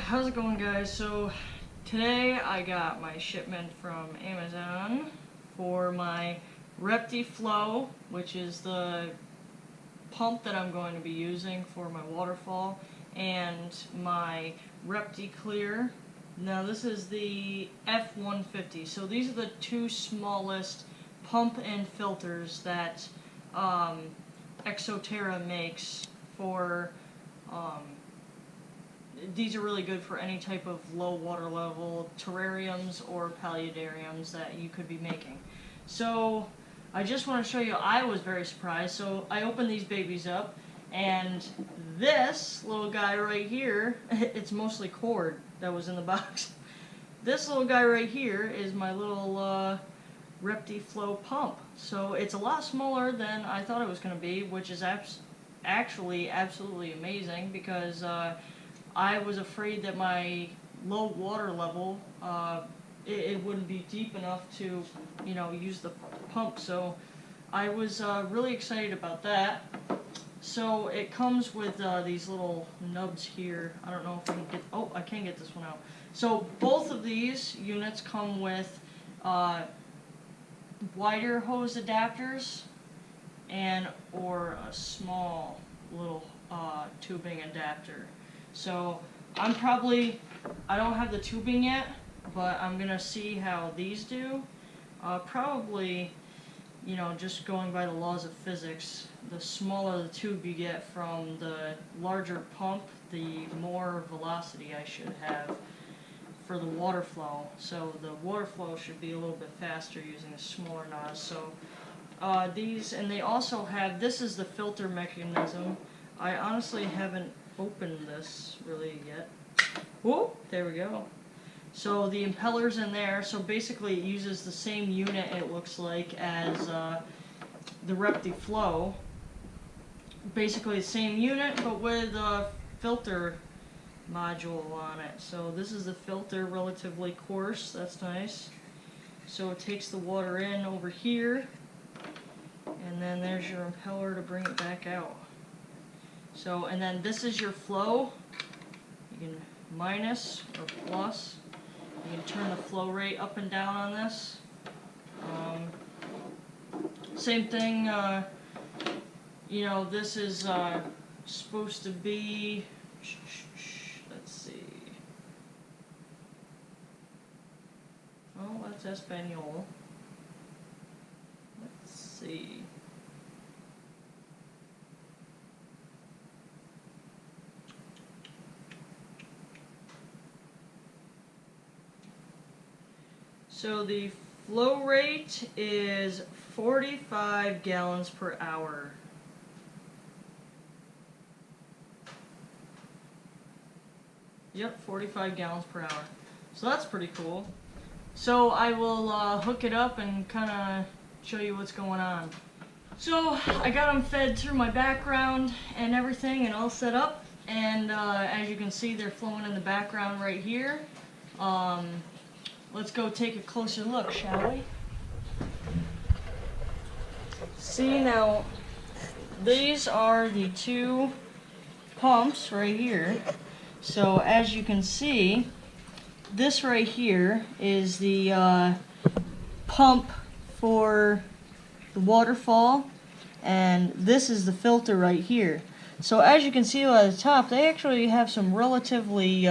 how's it going, guys? So today I got my shipment from Amazon for my Repti Flow, which is the pump that I'm going to be using for my waterfall, and my Repti Clear. Now this is the F150. So these are the two smallest pump and filters that Terra makes for these are really good for any type of low water level terrariums or paludariums that you could be making. So I just want to show you, I was very surprised. So I opened these babies up, and this little guy right here, it's mostly cord that was in the box. This little guy right here is my little Repti Flow pump. So it's a lot smaller than I thought it was going to be, which is actually absolutely amazing, because I was afraid that my low water level, it wouldn't be deep enough to, use the pump. So I was really excited about that. So it comes with these little nubs here. I don't know if I can get, oh, I can get this one out. So both of these units come with wider hose adapters or a small little tubing adapter. So I don't have the tubing yet, but I'm gonna see how these do. Probably, just going by the laws of physics, the smaller the tube you get from the larger pump, the more velocity I should have for the water flow. So the water flow should be a little bit faster using a smaller nozzle. So these, and they also have, this is the filter mechanism. I honestly haven't opened this really yet. Whoa, there we go. So the impeller's in there. So basically it uses the same unit, it looks like, as the Repti Flow. Basically the same unit, but with a filter module on it. So this is the filter, relatively coarse. That's nice. So it takes the water in over here, and then there's your impeller to bring it back out. So, and then this is your flow. You can minus or plus. You can turn the flow rate up and down on this. Same thing, this is supposed to be, let's see. Oh, that's Espanol. Let's see. So the flow rate is 45 gallons per hour. Yep, 45 gallons per hour. So that's pretty cool. So I will hook it up and kind of show you what's going on. So I got them fed through my background and everything and all set up. And as you can see, they're flowing in the background right here. Let's go take a closer look, shall we? See, now, these are the two pumps right here. So as you can see, this right here is the pump for the waterfall, and this is the filter right here. So as you can see by the top, they actually have some relatively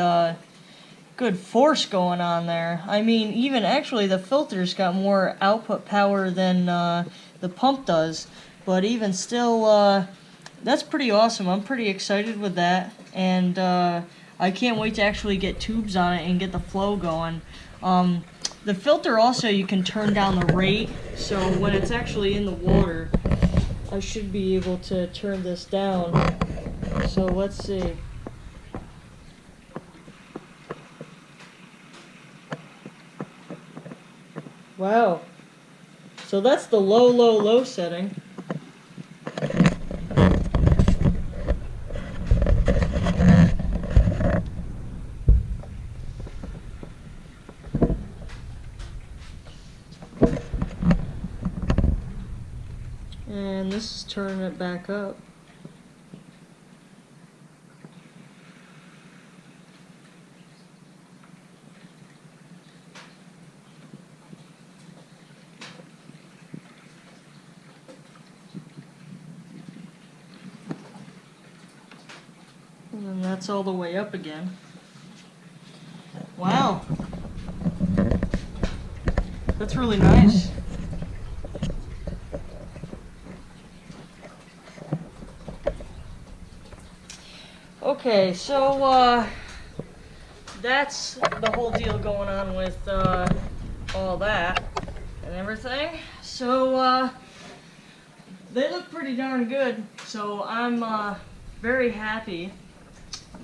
good force going on there. I mean, even actually the filter's got more output power than the pump does, but even still, that's pretty awesome. I'm pretty excited with that, and I can't wait to actually get tubes on it and get the flow going. The filter also, you can turn down the rate, so when it's actually in the water, I should be able to turn this down. So let's see. Wow. So that's the low setting. And this is turning it back up. And that's all the way up again. Wow. That's really nice. Okay, so that's the whole deal going on with all that and everything. So they look pretty darn good. So I'm very happy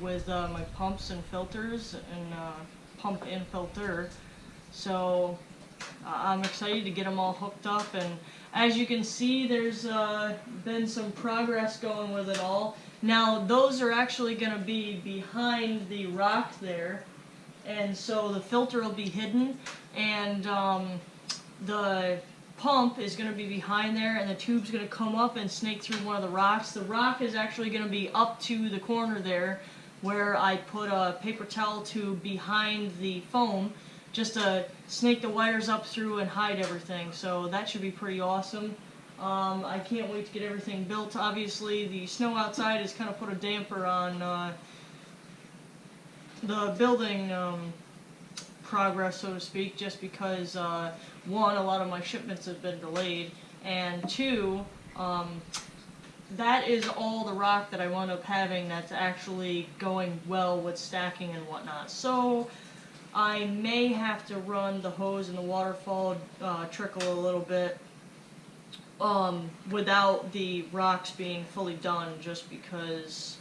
with my pumps and filters and pump and filter. So I'm excited to get them all hooked up, and as you can see, there's been some progress going with it all. Now those are actually going to be behind the rock there, and so the filter will be hidden, and the pump is going to be behind there, and the tube's going to come up and snake through one of the rocks. The rock is actually going to be up to the corner there, where I put a paper towel tube behind the foam, just to snake the wires up through and hide everything. So that should be pretty awesome. I can't wait to get everything built. Obviously, the snow outside has kind of put a damper on the building progress, so to speak, just because, one, a lot of my shipments have been delayed, and two, that is all the rock that I wound up having that's actually going well with stacking and whatnot. So I may have to run the hose and the waterfall trickle a little bit without the rocks being fully done, just because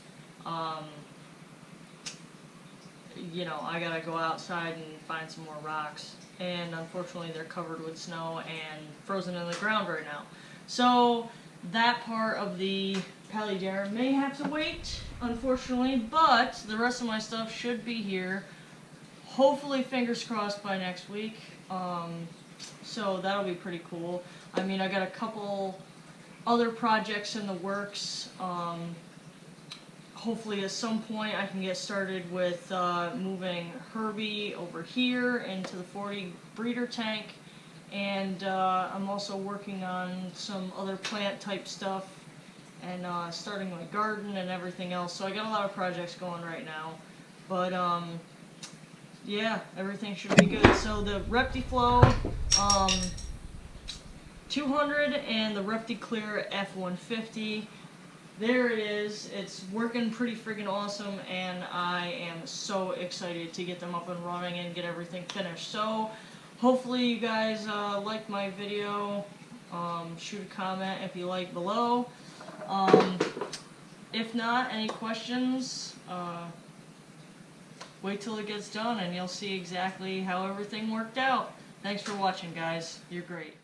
you know, I gotta go outside and find some more rocks, and unfortunately they're covered with snow and frozen in the ground right now. So that part of the Palidaire may have to wait, unfortunately, but the rest of my stuff should be here, hopefully, fingers crossed, by next week. So that'll be pretty cool. I mean, I got a couple other projects in the works. Hopefully at some point I can get started with moving Herbie over here into the 40 breeder tank, and I'm also working on some other plant type stuff, and starting my garden and everything else. So I got a lot of projects going right now, but yeah, everything should be good. So the Repti Flow 200 and the Repti Clear F150, there it is. It's working pretty friggin' awesome, and I am so excited to get them up and running and get everything finished. So hopefully you guys liked my video. Shoot a comment if you like below. If not, any questions, wait till it gets done and you'll see exactly how everything worked out. Thanks for watching, guys. You're great.